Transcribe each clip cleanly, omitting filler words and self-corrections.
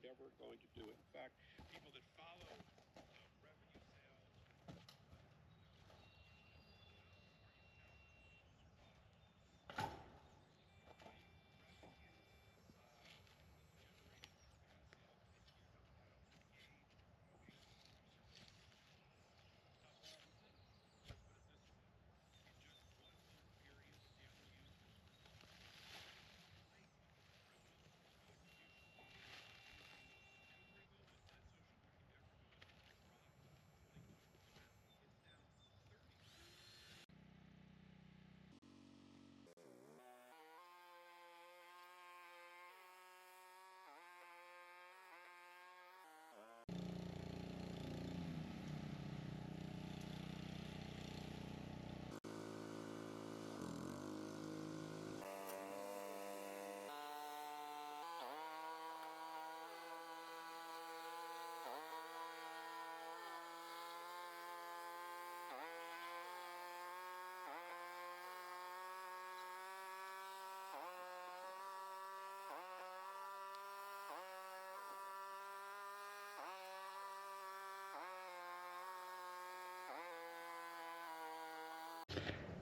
ever going to do it. In fact, people that follow revenue sales.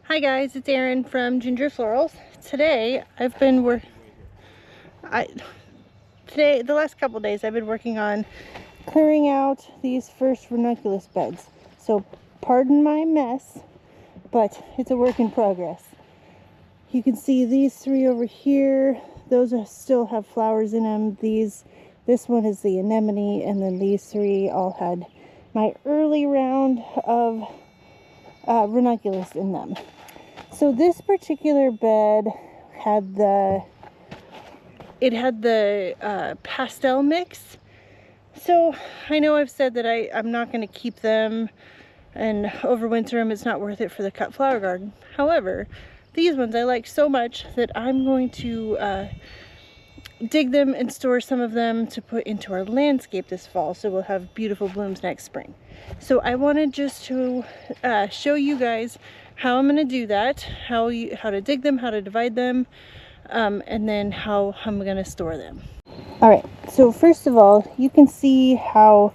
Hi guys, it's Erin from Ginger Florals. Today I've been the last couple days I've been working on clearing out these first ranunculus beds. So pardon my mess, but it's a work in progress. You can see these three over here. Those still have flowers in them. This one is the anemone, and then these three all had my early round of ranunculus in them. So this particular bed had the pastel mix. So I know I've said that I'm not going to keep them and overwinter them. It's not worth it for the cut flower garden. However, these ones I like so much that I'm going to dig them and store some of them to put into our landscape this fall, so we'll have beautiful blooms next spring. So I wanted just to show you guys how I'm going to do that, how to dig them, how to divide them, and then how I'm going to store them. Alright, so first of all, you can see how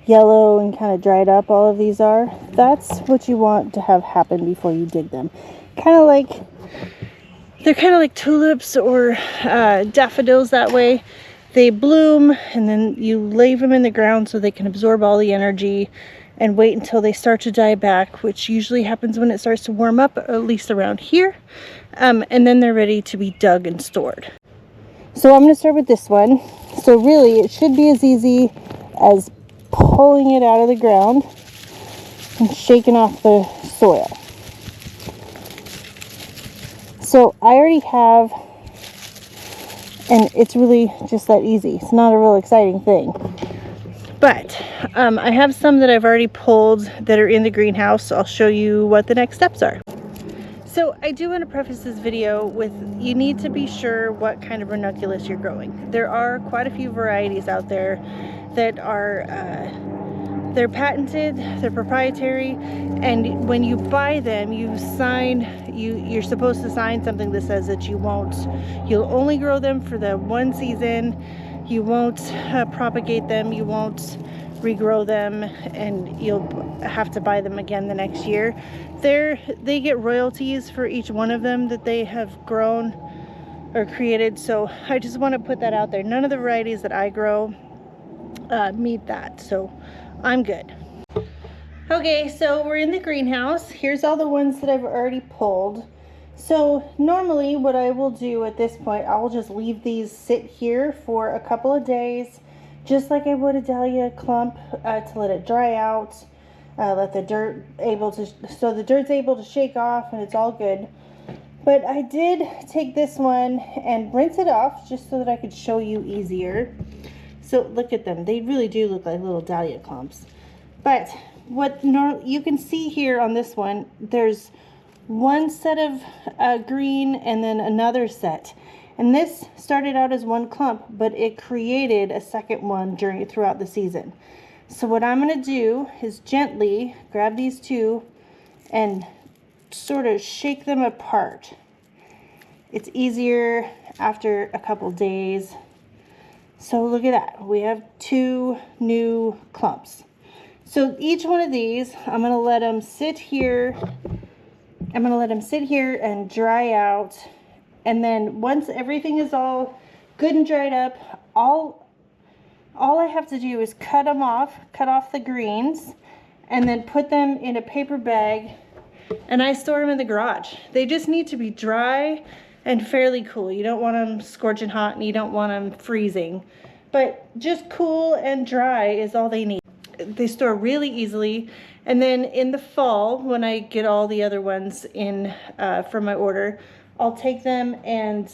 yellow and kind of dried up all of these are. That's what you want to have happen before you dig them. They're kind of like tulips or daffodils that way. They bloom and then you leave them in the ground so they can absorb all the energy and wait until they start to die back, which usually happens when it starts to warm up, at least around here. And then they're ready to be dug and stored. So I'm going to start with this one. So really it should be as easy as pulling it out of the ground and shaking off the soil. So I already have, and it's really just that easy. It's not a real exciting thing. But I have some that I've already pulled that are in the greenhouse. I'll show you what the next steps are. So I do want to preface this video with, you need to be sure what kind of ranunculus you're growing. There are quite a few varieties out there that are they're patented, they're proprietary, and when you buy them, you're supposed to sign something that says that you'll only grow them for the one season, you won't propagate them, you won't regrow them, and you'll have to buy them again the next year. They get royalties for each one of them that they have grown or created, so I just want to put that out there. None of the varieties that I grow meet that, so I'm good. Okay, so we're in the greenhouse. Here's all the ones that I've already pulled. So normally what I will do at this point, I will just leave these sit here for a couple of days, just like I would a dahlia clump, to let it dry out, let the dirt so the dirt's able to shake off and it's all good. But I did take this one and rinse it off just so that I could show you easier. So look at them. They really do look like little dahlia clumps. But you can see here on this one, there's one set of green and then another set. And this started out as one clump, but it created a second one throughout the season. So what I'm going to do is gently grab these two and sort of shake them apart. It's easier after a couple days So look at that. We have 2 new clumps. So each one of these, I'm going to let them sit here. I'm going to let them sit here and dry out. And then once everything is all good and dried up, all I have to do is cut off the greens, and then put them in a paper bag, and I store them in the garage. They just need to be dry and fairly cool. You don't want them scorching hot, and you don't want them freezing, but just cool and dry is all they need. They store really easily. And then in the fall, when I get all the other ones in from my order, I'll take them and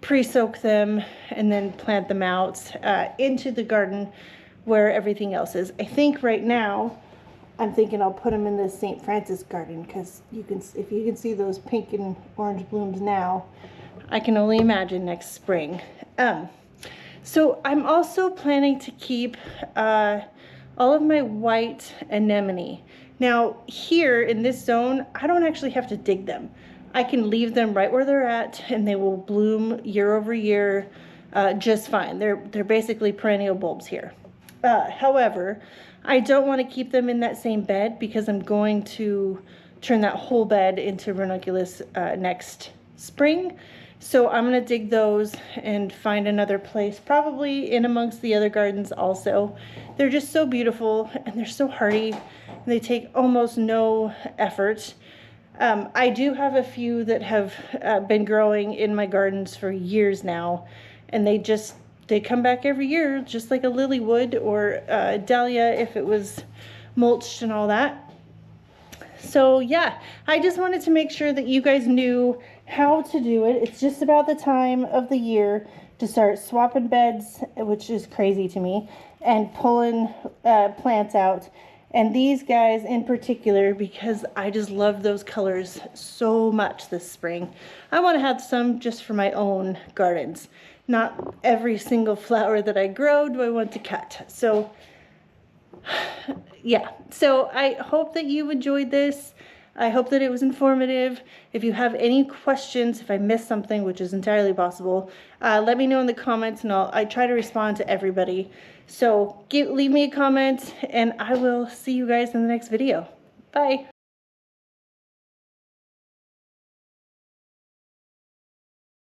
pre-soak them and then plant them out into the garden where everything else is. I think right now I'm thinking I'll put them in the St. Francis garden, because if you can see those pink and orange blooms now, I can only imagine next spring. So I'm also planning to keep all of my white anemone. Now here in this zone, I don't actually have to dig them. I can leave them right where they're at, and they will bloom year over year just fine. They're basically perennial bulbs here. However, I don't want to keep them in that same bed, because I'm going to turn that whole bed into ranunculus next spring. So I'm going to dig those and find another place, probably in amongst the other gardens also. They're just so beautiful, and they're so hardy, and they take almost no effort. I do have a few that have been growing in my gardens for years now, and they come back every year, just like a lily would, or a dahlia if it was mulched and all that. So yeah, I just wanted to make sure that you guys knew how to do it. It's just about the time of the year to start swapping beds, which is crazy to me, and pulling plants out. And these guys in particular, because I just love those colors so much this spring. I want to have some just for my own gardens. Not every single flower that I grow do I want to cut. So yeah, so I hope that you enjoyed this. I hope that it was informative. If you have any questions, if I missed something, which is entirely possible, let me know in the comments, and I try to respond to everybody. So leave me a comment, and I will see you guys in the next video. Bye.